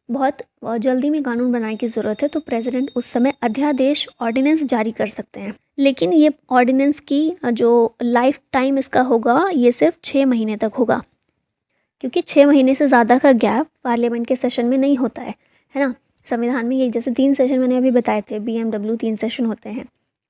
बहुत जल्दी में कानून बनाने की ज़रूरत है, तो प्रेसिडेंट उस समय अध्यादेश ऑर्डिनेंस जारी कर सकते हैं। लेकिन ये ऑर्डिनेंस की जो लाइफ टाइम इसका होगा ये सिर्फ 6 महीने तक होगा, क्योंकि 6 महीने से ज़्यादा का गैप पार्लियामेंट के सेशन में नहीं होता है ना। संविधान में ये जैसे 3 सेशन मैंने अभी बताए थे, BMW 3 सेशन होते हैं,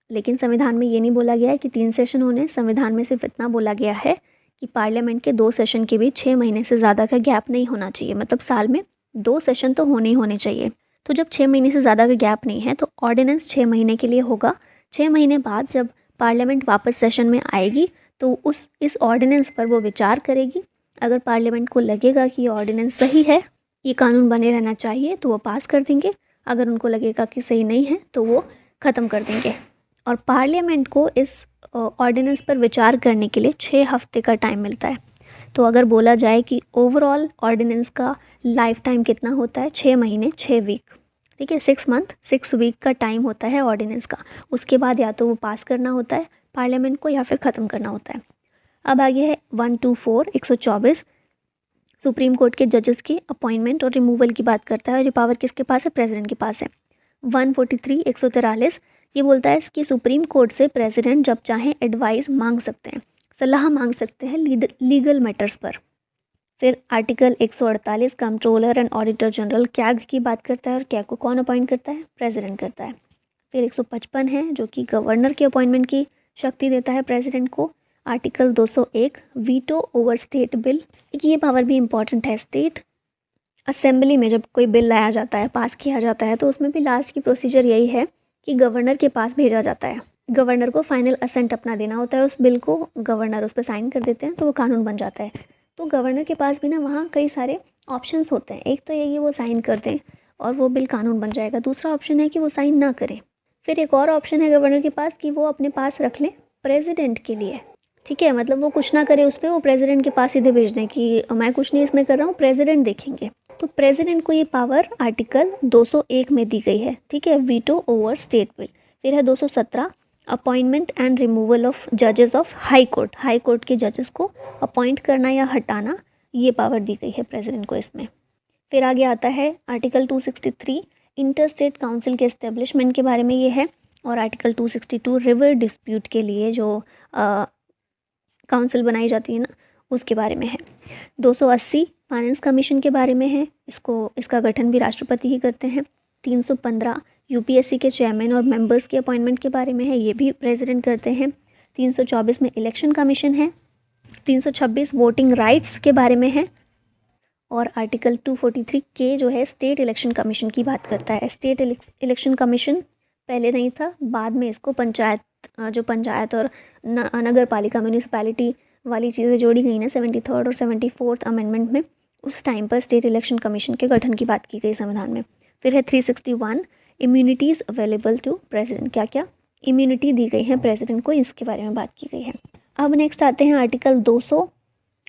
लेकिन संविधान में ये नहीं बोला गया है कि 3 सेशन होने। संविधान में सिर्फ इतना बोला गया है कि पार्लियामेंट के 2 सेशन के बीच 6 महीने से ज़्यादा का गैप नहीं होना चाहिए, मतलब साल में 2 सेशन तो होने ही होने चाहिए। तो जब 6 महीने से ज़्यादा का गैप नहीं है तो ऑर्डिनेंस 6 महीने के लिए होगा। 6 महीने बाद जब पार्लियामेंट वापस सेशन में आएगी तो इस ऑर्डिनेंस पर वो विचार करेगी। अगर पार्लियामेंट को लगेगा कि ये ऑर्डिनेंस सही है, ये कानून बने रहना चाहिए, तो वो पास कर देंगे। अगर उनको लगेगा कि सही नहीं है तो वो ख़त्म कर देंगे। और पार्लियामेंट को इस ऑर्डिनेंस पर विचार करने के लिए 6 हफ्ते का टाइम मिलता है। तो अगर बोला जाए कि ओवरऑल ऑर्डिनेंस का लाइफ टाइम कितना होता है, 6 महीने 6 वीक। ठीक है, 6 मंथ 6 वीक का टाइम होता है ऑर्डिनेंस का। उसके बाद या तो वो पास करना होता है पार्लियामेंट को या फिर ख़त्म करना होता है। अब आगे है 124 124 सुप्रीम कोर्ट के जजेस की अपॉइंटमेंट और रिमूवल की बात करता है, और ये पावर किसके पास है, प्रेसिडेंट के पास है। 143 143 ये बोलता है कि सुप्रीम कोर्ट से प्रेसिडेंट जब चाहें एडवाइस मांग सकते हैं, सलाह मांग सकते हैं लीगल मैटर्स पर। फिर article 148 controller and auditor general CAG की बात करता है और कैग को कौन अपॉइंट करता है? प्रेसिडेंट करता है। फिर 155 है जो कि गवर्नर के अपॉइंटमेंट की शक्ति देता है प्रेसिडेंट को। Article 201 veto over state bill, ये पावर भी इम्पॉर्टेंट है। स्टेट असेंबली में जब कोई बिल लाया जाता है, पास किया जाता है, तो उसमें भी लास्ट की प्रोसीजर यही है कि गवर्नर के पास भेजा जाता है। गवर्नर को फाइनल असेंट अपना देना होता है उस बिल को, गवर्नर उस पर साइन कर देते हैं तो वो कानून बन जाता है। तो गवर्नर के पास भी ना वहाँ कई सारे ऑप्शंस होते हैं। एक तो ये कि वो साइन कर दें और वो बिल कानून बन जाएगा। दूसरा ऑप्शन है कि वो साइन ना करें। फिर एक और ऑप्शन है गवर्नर के पास कि वो अपने पास रख लें प्रेसिडेंट के लिए। ठीक है, मतलब वो कुछ ना करे उस पर, वो प्रेसिडेंट के पास सीधे भेज दें कि मैं कुछ नहीं इसमें कर रहा हूँ, प्रेसिडेंट देखेंगे। तो प्रेसिडेंट को ये पावर आर्टिकल 201 में दी गई है। ठीक है, वीटो ओवर स्टेट बिल। फिर है 217 अपॉइंटमेंट एंड रिमूवल ऑफ जजेस of high court. High court के जजेस को अपॉइंट करना या हटाना, ये पावर दी गई है प्रेसिडेंट को इसमें। फिर आगे आता है आर्टिकल 263 इंटर स्टेट काउंसिल के इस्टेब्लिशमेंट के बारे में ये है। और आर्टिकल 262 रिवर डिस्प्यूट के लिए जो काउंसिल बनाई जाती है ना, उसके बारे में है। 280 फाइनेंस कमीशन के बारे में है, इसका गठन भी राष्ट्रपति ही करते हैं। 315 यूपीएससी के चेयरमैन और मेंबर्स के अपॉइंटमेंट के बारे में है, ये भी प्रेसिडेंट करते हैं। 324 में इलेक्शन कमीशन है। 326 वोटिंग राइट्स के बारे में है। और आर्टिकल 243 के जो है स्टेट इलेक्शन कमीशन की बात करता है। स्टेट इलेक्शन कमीशन पहले नहीं था, बाद में इसको पंचायत और नगर पालिका म्यूनिसिपैलिटी वाली चीज़ें जोड़ी गई ना 73rd और 74th अमेंडमेंट में, उस टाइम पर स्टेट इलेक्शन कमीशन के गठन की बात की गई संविधान में। फिर है 361 इम्यूनिटीज़ अवेलेबल टू प्रेसिडेंट। क्या क्या इम्यूनिटी दी गई है प्रेसिडेंट को, इसके बारे में बात की गई है। अब नेक्स्ट आते हैं आर्टिकल 200।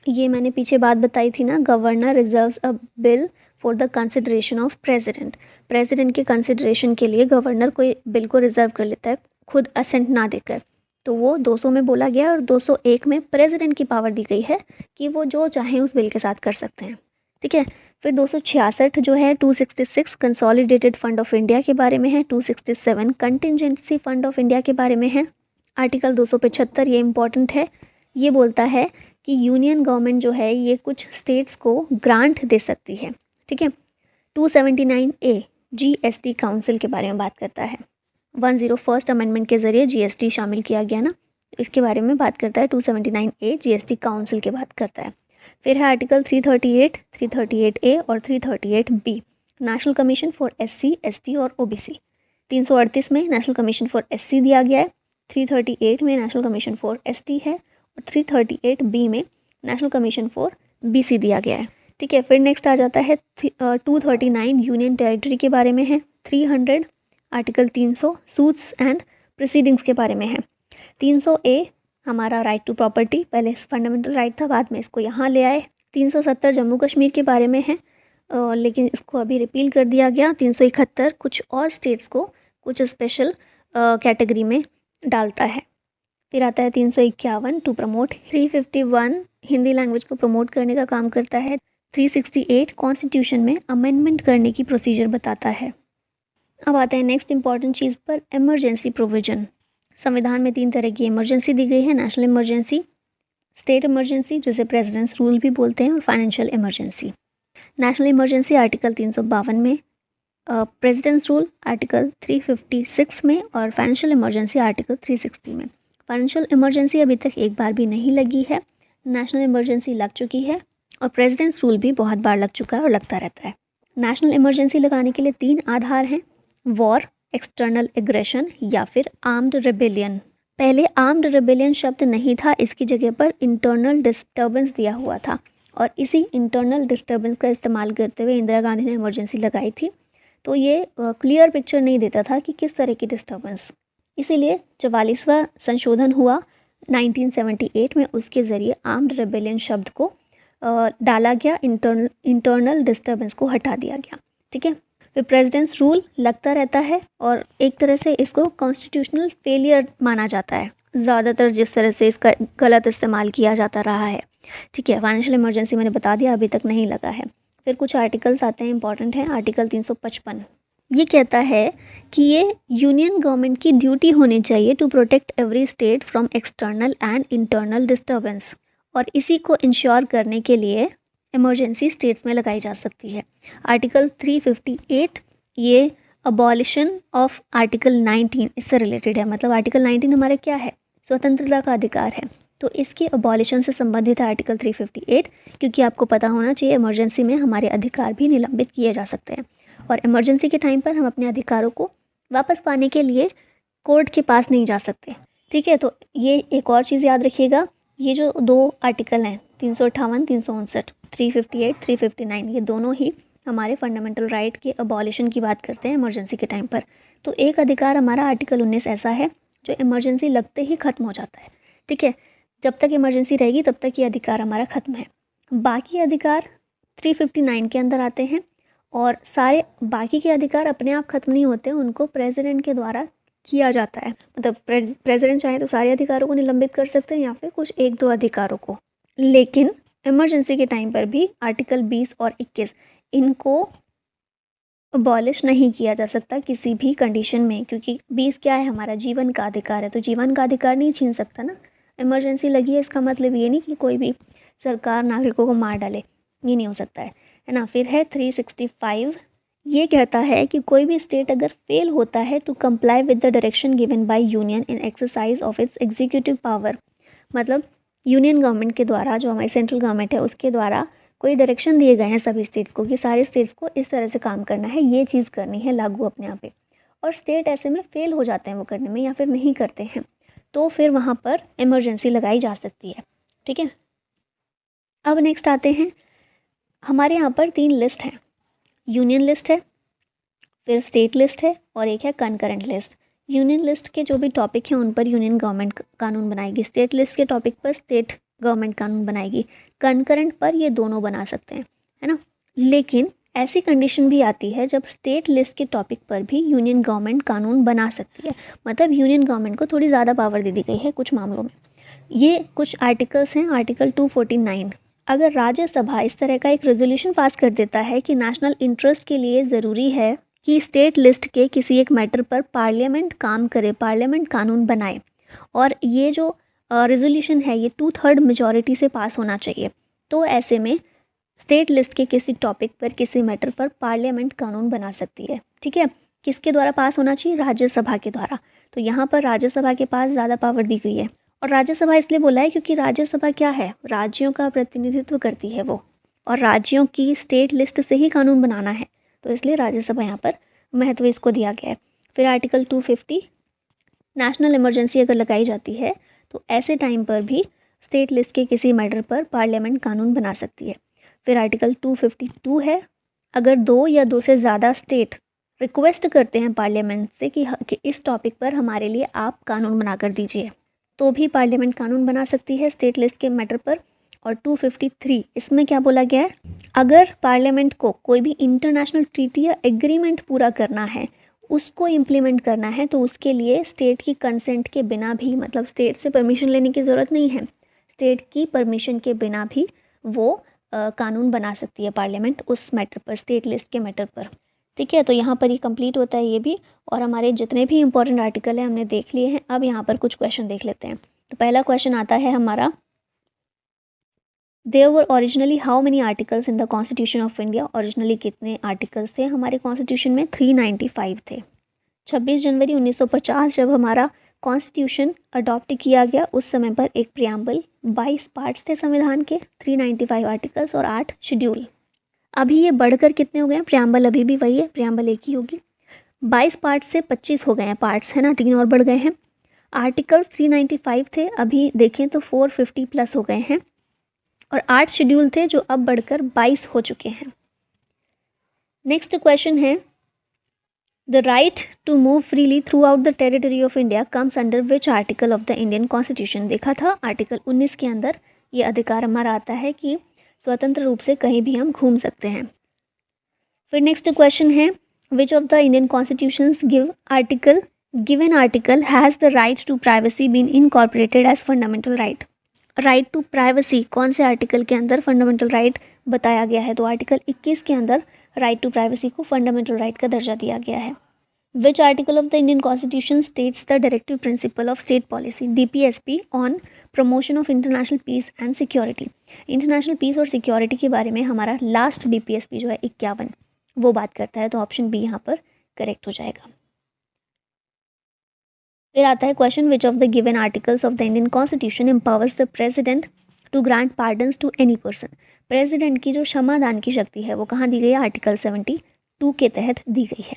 ये मैंने पीछे बात बताई थी ना, governor reserves a bill for the consideration of president. President के कंसिडरेशन के लिए गवर्नर कोई बिल को रिजर्व कर लेता है खुद असेंट ना देकर। तो वो 200 में बोला गया और 201 में प्रेसिडेंट की पावर दी गई है कि वो जो चाहें उस बिल के साथ कर सकते हैं। ठीक है, फिर 266 जो है 266 कंसोलिडेटेड फंड ऑफ इंडिया के बारे में है। 267 कंटिजेंसी फंड ऑफ इंडिया के बारे में है। आर्टिकल 275 ये इम्पॉर्टेंट है, ये बोलता है कि यूनियन गवर्नमेंट जो है ये कुछ स्टेट्स को ग्रांट दे सकती है। ठीक है, 279A जीएसटी काउंसिल के बारे में बात करता है। 101st अमेंडमेंट के ज़रिए जीएसटी शामिल किया गया ना, इसके बारे में बात करता है। 279A जीएसटी काउंसिल की बात करता है। फिर है आर्टिकल 338, 338A और 338B national commission for SC, ST और OBC। 338 में नेशनल कमीशन फॉर SC दिया गया है। 338 में नेशनल कमीशन फॉर ST है और 338B में नेशनल कमीशन फॉर BC दिया गया है। ठीक है, फिर नेक्स्ट आ जाता है 239 यूनियन टेरिटरी के बारे में है। 300 आर्टिकल 300 सूट्स एंड प्रोसीडिंग्स के बारे में है। 300A हमारा राइट टू प्रॉपर्टी, पहले फंडामेंटल राइट था, बाद में इसको यहाँ ले आए। 370 जम्मू कश्मीर के बारे में है, लेकिन इसको अभी रिपील कर दिया गया। 371 कुछ और स्टेट्स को कुछ स्पेशल कैटेगरी में डालता है। फिर आता है 351 टू प्रमोट। 351 हिंदी लैंग्वेज को प्रमोट करने का काम करता है। 368 कॉन्स्टिट्यूशन में अमेंडमेंट करने की प्रोसीजर बताता है। अब आता है नेक्स्ट इंपॉर्टेंट चीज़ पर, इमरजेंसी प्रोविजन। संविधान में 3 तरह की इमरजेंसी दी गई है। नेशनल इमरजेंसी, स्टेट इमरजेंसी जिसे प्रेसिडेंट्स रूल भी बोलते हैं, और financial emergency. National emergency article 352 में, प्रेसिडेंट्स रूल आर्टिकल 356 में और फाइनेंशियल इमरजेंसी आर्टिकल 360 में। फाइनेंशियल इमरजेंसी अभी तक एक बार भी नहीं लगी है, नेशनल इमरजेंसी लग चुकी है और प्रेसिडेंट्स रूल भी बहुत बार लग चुका है और लगता रहता है। नेशनल इमरजेंसी लगाने के लिए 3 आधार हैं, वॉर, एक्सटर्नल एग्रेशन या फिर आर्म्ड रेबेलियन। पहले आर्म्ड रेबेलियन शब्द नहीं था, इसकी जगह पर इंटरनल डिस्टर्बेंस दिया हुआ था और इसी इंटरनल डिस्टर्बेंस का इस्तेमाल करते हुए इंदिरा गांधी ने इमरजेंसी लगाई थी। तो ये क्लियर पिक्चर नहीं देता था कि किस तरह की डिस्टर्बेंस, इसीलिए 44वां संशोधन हुआ 1978 में, उसके ज़रिए आर्म्ड रेबेलियन शब्द को डाला गया, इंटरनल डिस्टर्बेंस को हटा दिया गया। ठीक है, फिर प्रेसिडेंट्स रूल लगता रहता है और एक तरह से इसको कॉन्स्टिट्यूशनल फेलियर माना जाता है, ज़्यादातर जिस तरह से इसका गलत इस्तेमाल किया जाता रहा है। ठीक है, फाइनेंशियल इमरजेंसी मैंने बता दिया, अभी तक नहीं लगा है। फिर कुछ आर्टिकल्स आते हैं इंपॉर्टेंट हैं। आर्टिकल 355 ये कहता है कि ये यूनियन गवर्नमेंट की ड्यूटी होनी चाहिए to protect every state from external and internal disturbance, और इसी को इंश्योर करने के लिए इमरजेंसी स्टेट्स में लगाई जा सकती है। आर्टिकल 358 ये अबॉलिशन ऑफ आर्टिकल 19 इससे रिलेटेड है। मतलब आर्टिकल 19 हमारा क्या है, स्वतंत्रता का अधिकार है, तो इसके अबॉलिशन से संबंधित है आर्टिकल 358, क्योंकि आपको पता होना चाहिए इमरजेंसी में हमारे अधिकार भी निलंबित किए जा सकते हैं और इमरजेंसी के टाइम पर हम अपने अधिकारों को वापस पाने के लिए कोर्ट के पास नहीं जा सकते। ठीक है, तो ये एक और चीज़ याद रखिएगा, ये जो दो आर्टिकल हैं 358, 359, 358, 359, ये दोनों ही हमारे फंडामेंटल राइट के अबॉलिशन की बात करते हैं इमरजेंसी के टाइम पर। तो एक अधिकार हमारा आर्टिकल 19 ऐसा है जो इमरजेंसी लगते ही ख़त्म हो जाता है। ठीक है, जब तक इमरजेंसी रहेगी तब तक ये अधिकार हमारा ख़त्म है। बाकी अधिकार 359 के अंदर आते हैं और सारे बाकी के अधिकार अपने आप ख़त्म नहीं होते, उनको प्रेसिडेंट के द्वारा किया जाता है। मतलब प्रेसिडेंट चाहे तो सारे अधिकारों को निलंबित कर सकते हैं या फिर कुछ एक दो अधिकारों को, लेकिन इमरजेंसी के टाइम पर भी आर्टिकल 20 और 21 इनको अबॉलिश नहीं किया जा सकता किसी भी कंडीशन में, क्योंकि 20 क्या है, हमारा जीवन का अधिकार है, तो जीवन का अधिकार नहीं छीन सकता ना। इमरजेंसी लगी है इसका मतलब ये नहीं कि कोई भी सरकार नागरिकों को मार डाले, ये नहीं हो सकता है ना। फिर है 365, ये कहता है कि कोई भी स्टेट अगर फेल होता है to comply with the direction given by union in exercise of its executive power, मतलब यूनियन गवर्नमेंट के द्वारा, जो हमारी सेंट्रल गवर्नमेंट है उसके द्वारा कोई डायरेक्शन दिए गए हैं सभी स्टेट्स को कि सारे स्टेट्स को इस तरह से काम करना है, ये चीज़ करनी है लागू अपने यहाँ पे, और स्टेट ऐसे में फेल हो जाते हैं वो करने में या फिर नहीं करते हैं, तो फिर वहाँ पर इमरजेंसी लगाई जा सकती है। ठीक है, अब नेक्स्ट आते हैं, हमारे यहाँ पर 3 लिस्ट हैं, यूनियन लिस्ट है, फिर स्टेट लिस्ट है और एक है कनकरेंट लिस्ट। यूनियन लिस्ट के जो भी टॉपिक हैं उन पर यूनियन गवर्नमेंट कानून बनाएगी, स्टेट लिस्ट के टॉपिक पर स्टेट गवर्नमेंट कानून बनाएगी, कनकरेंट पर ये दोनों बना सकते हैं, है ना। लेकिन ऐसी कंडीशन भी आती है जब स्टेट लिस्ट के टॉपिक पर भी यूनियन गवर्नमेंट कानून बना सकती है, मतलब यूनियन गवर्नमेंट को थोड़ी ज़्यादा पावर दे दी गई है कुछ मामलों में। ये कुछ आर्टिकल्स हैं, आर्टिकल 249, अगर राज्यसभा इस तरह का एक रेजोल्यूशन पास कर देता है कि नेशनल इंटरेस्ट के लिए ज़रूरी है कि स्टेट लिस्ट के किसी एक मैटर पर पार्लियामेंट काम करे, पार्लियामेंट कानून बनाए, और ये जो रेजोल्यूशन है ये 2/3 मेजॉरिटी से पास होना चाहिए, तो ऐसे में स्टेट लिस्ट के किसी टॉपिक पर, किसी मैटर पर पार्लियामेंट कानून बना सकती है। ठीक है, किसके द्वारा पास होना चाहिए, राज्यसभा के द्वारा। तो यहाँ पर राज्यसभा के पास ज़्यादा पावर दी गई है, और राज्यसभा इसलिए बोला है क्योंकि राज्यसभा क्या है, राज्यों का प्रतिनिधित्व करती है वो, और राज्यों की स्टेट लिस्ट से ही कानून बनाना है, तो इसलिए राज्यसभा यहाँ पर महत्व इसको दिया गया है। फिर आर्टिकल 250, नेशनल इमरजेंसी अगर लगाई जाती है तो ऐसे टाइम पर भी स्टेट लिस्ट के किसी मैटर पर पार्लियामेंट कानून बना सकती है। फिर आर्टिकल 252 है, अगर 2 या 2 से ज़्यादा स्टेट रिक्वेस्ट करते हैं पार्लियामेंट से कि इस टॉपिक पर हमारे लिए आप कानून बना कर दीजिए, तो भी पार्लियामेंट कानून बना सकती है स्टेट लिस्ट के मैटर पर। और 253, इसमें क्या बोला गया है, अगर पार्लियामेंट को कोई भी इंटरनेशनल ट्रीटी या एग्रीमेंट पूरा करना है, उसको इम्प्लीमेंट करना है, तो उसके लिए स्टेट की कंसेंट के बिना भी, मतलब स्टेट से परमिशन लेने की ज़रूरत नहीं है, स्टेट की परमिशन के बिना भी वो कानून बना सकती है पार्लियामेंट उस मैटर पर, स्टेट लिस्ट के मैटर पर। ठीक है, तो यहाँ पर ये कंप्लीट होता है ये भी, और हमारे जितने भी इंपॉर्टेंट आर्टिकल हैं हमने देख लिए हैं। अब यहाँ पर कुछ क्वेश्चन देख लेते हैं। तो पहला क्वेश्चन आता है हमारा, there were originally how many articles in the constitution of India, originally कितने आर्टिकल्स थे हमारे कॉन्स्टिट्यूशन में, 395 थे। 26 जनवरी 1950 जब हमारा कॉन्स्टिट्यूशन अडॉप्ट किया गया, उस समय पर एक प्रियम्बल, 22 पार्ट्स थे संविधान के, 395 आर्टिकल्स और 8 शेड्यूल। अभी ये बढ़कर कितने हो गए हैं, प्रियम्बल अभी भी वही है, प्रियम्बल एक ही होगी, 22 पार्ट से 25 हो गए हैं पार्ट्स, है ना, 3 और बढ़ गए हैं। आर्टिकल्स 395 थे, अभी देखें तो 450 प्लस हो गए हैं, और 8 शेड्यूल थे जो अब बढ़कर 22 हो चुके हैं। नेक्स्ट क्वेश्चन है, the right to move freely throughout the territory of India comes under which article of the Indian constitution. देखा था आर्टिकल 19 के अंदर ये अधिकार हमारा आता है कि स्वतंत्र रूप से कहीं भी हम घूम सकते हैं। फिर नेक्स्ट क्वेश्चन है, which of the Indian constitutions given article has the right to privacy been incorporated as fundamental right. Right to privacy कौन से आर्टिकल के अंदर फंडामेंटल राइट बताया गया है, तो आर्टिकल 21 के अंदर राइट टू प्राइवेसी को फंडामेंटल राइट का दर्जा दिया गया है। Which article of the Indian Constitution states the directive principle of state policy DPSP on promotion of international peace and security? International peace और सिक्योरिटी के बारे में हमारा लास्ट DPSP जो है 51 वो बात करता है, तो ऑप्शन बी यहाँ पर करेक्ट हो जाएगा। फिर आता है question, which of the given articles of the Indian constitution empowers the president to grant pardons to any person? President की जो क्षमादान की शक्ति है वो कहाँ दी गई है? आर्टिकल 72 के तहत दी गई है।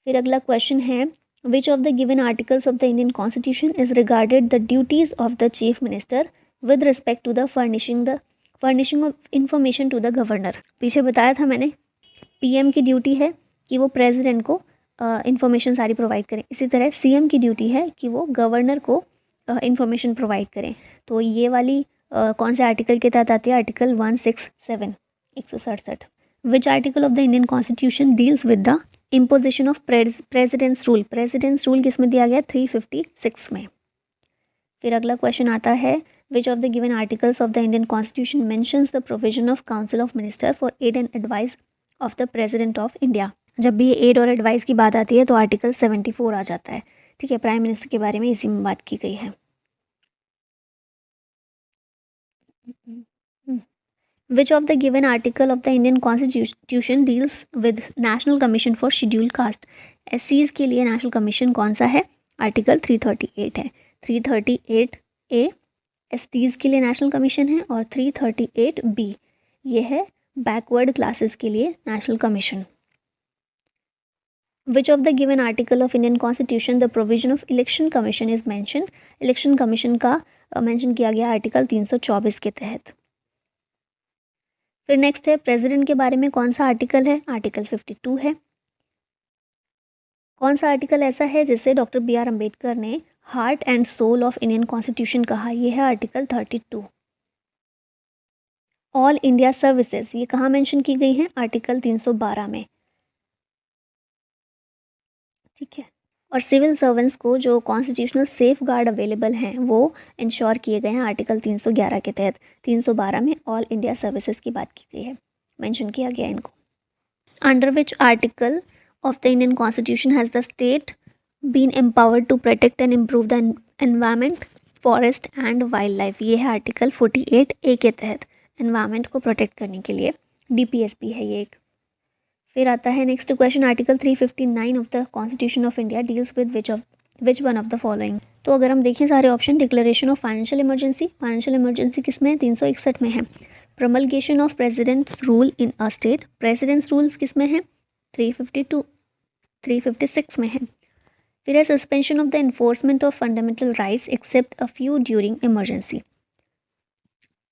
फिर अगला क्वेश्चन है, which of the given articles of the Indian constitution is regarded the duties of the chief minister with respect to the furnishing of information to the governor? पीछे बताया था मैंने, पीएम की ड्यूटी है कि वो प्रेसिडेंट को इंफॉर्मेशन सारी प्रोवाइड करें, इसी तरह सीएम की ड्यूटी है कि वो गवर्नर को इंफॉर्मेशन प्रोवाइड करें। तो ये वाली कौन से आर्टिकल के तहत आती है? Article 167 167। Which article of the Indian constitution deals with the imposition of president's rule? Presidents rule किस में दिया गया? 356 में। फिर अगला क्वेश्चन आता है, which of the given articles of the Indian constitution mentions the provision of council of minister for aid and advice of the president of India? जब भी एड और एडवाइस की बात आती है तो आर्टिकल 74 आ जाता है। ठीक है, प्राइम मिनिस्टर के बारे में इसी में बात की गई है। Which of the given article of the Indian Constitution deals with National Commission for Scheduled Caste? SCs के लिए नेशनल कमीशन कौन सा है? आर्टिकल 338 है। 338A STs के लिए नेशनल कमीशन है और 338B ये है बैकवर्ड क्लासेस के लिए national commission. Which of the given article of Indian Constitution the provision of Election Commission is mentioned? Election commission का मेंशन किया गया आर्टिकल 324 के तहत। फिर नेक्स्ट है, प्रेसिडेंट के बारे में कौन सा आर्टिकल है? आर्टिकल 52 है। कौन सा आर्टिकल ऐसा है जिसे डॉक्टर BR अम्बेडकर ने heart and soul of Indian constitution कहा? ये है आर्टिकल 32। ऑल इंडिया सर्विसेज ये कहाँ मेंशन की गई है? आर्टिकल 312 में। ठीक है, और सिविल सर्वेंट्स को जो कॉन्स्टिट्यूशनल सेफ गार्ड अवेलेबल हैं वो इंश्योर किए गए हैं आर्टिकल 311 के तहत। 312 में ऑल इंडिया सर्विसेज की बात की गई है, मेंशन किया गया इनको। Under which article of the Indian constitution has the state been empowered to protect and improve the environment, forest and wild life? ये है आर्टिकल 48A के तहत एनवायरमेंट को प्रोटेक्ट करने के लिए DPSP है ये एक। फिर आता है next question, article 359 of the constitution of India deals with which one of the following? तो अगर हम देखें सारे option, declaration of financial emergency किस में है? 361 में है। Promulgation of president's rule in a state, president's rules किस में है? 356 में है। फिर है suspension of the enforcement of fundamental rights except a few during emergency.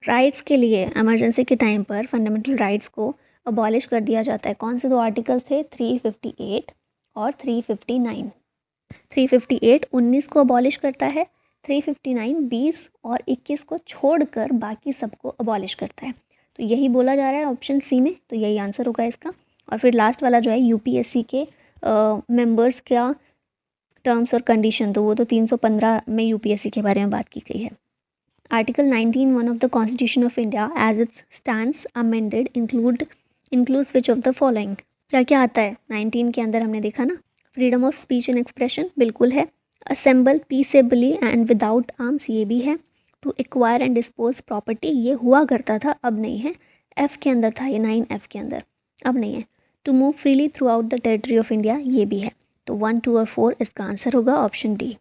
Rights के लिए इमरजेंसी के टाइम पर फंडामेंटल राइट्स को अबॉलिश कर दिया जाता है। कौन से दो आर्टिकल्स थे? 358 और 359। 358 19 को अबॉलिश करता है, 359 20 और 21 को छोड़कर बाकी सबको अबॉलिश करता है। तो यही बोला जा रहा है ऑप्शन सी में, तो यही आंसर होगा इसका। और फिर लास्ट वाला जो है UPSC के मेंबर्स का टर्म्स और कंडीशन, तो वो तो 315 में UPSC के बारे में बात की गई है। Article 19(1) of the constitution of India as it stands amended includes which of the following? क्या क्या आता है 19 के अंदर? हमने देखा ना, freedom of speech and expression बिल्कुल है, assemble peaceably and without arms ये भी है, to acquire and dispose property ये हुआ करता था, अब नहीं है, F के अंदर था ये, 9F के अंदर, अब नहीं है, to move freely throughout the territory of India ये भी है। तो 1, 2 और 4 इसका आंसर होगा option D.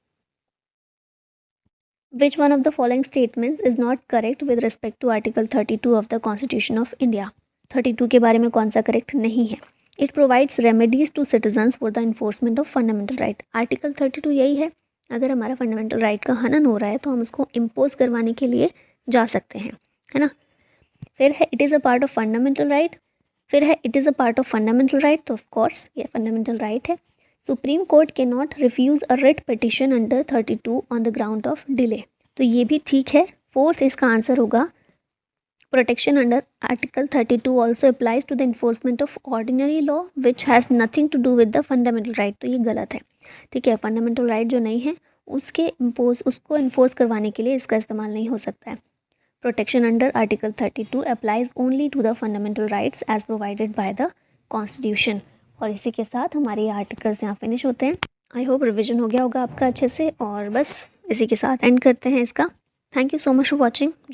Which one of the following statements is not correct with respect to article 32 of the constitution of India? 32 के बारे में कौन सा करेक्ट नहीं है? It provides remedies to citizens for the enforcement of fundamental right. Article 32 यही है, अगर हमारा फंडामेंटल राइट का हनन हो रहा है तो हम उसको इम्पोज करवाने के लिए जा सकते हैं, है ना। फिर है it is a part of fundamental right, फिर है it is a part of fundamental right, तो ऑफकोर्स ये फंडामेंटल राइट है। Supreme court can not refuse a writ petition under 32 on the ground of delay, तो ये भी ठीक है। फोर्थ इसका आंसर होगा protection under article 32 also applies to the enforcement of ordinary law which has nothing to do with the fundamental right, तो ये गलत है। ठीक है, फंडामेंटल राइट जो नहीं है उसको इन्फोर्स करवाने के लिए इसका इस्तेमाल नहीं हो सकता है। Protection under article 32 applies only to the fundamental rights as provided by the constitution. और इसी के साथ हमारे आर्टिकल्स यहाँ फिनिश होते हैं। आई होप रिविजन हो गया होगा आपका अच्छे से, और बस इसी के साथ एंड करते हैं इसका। Thank you so much for watching.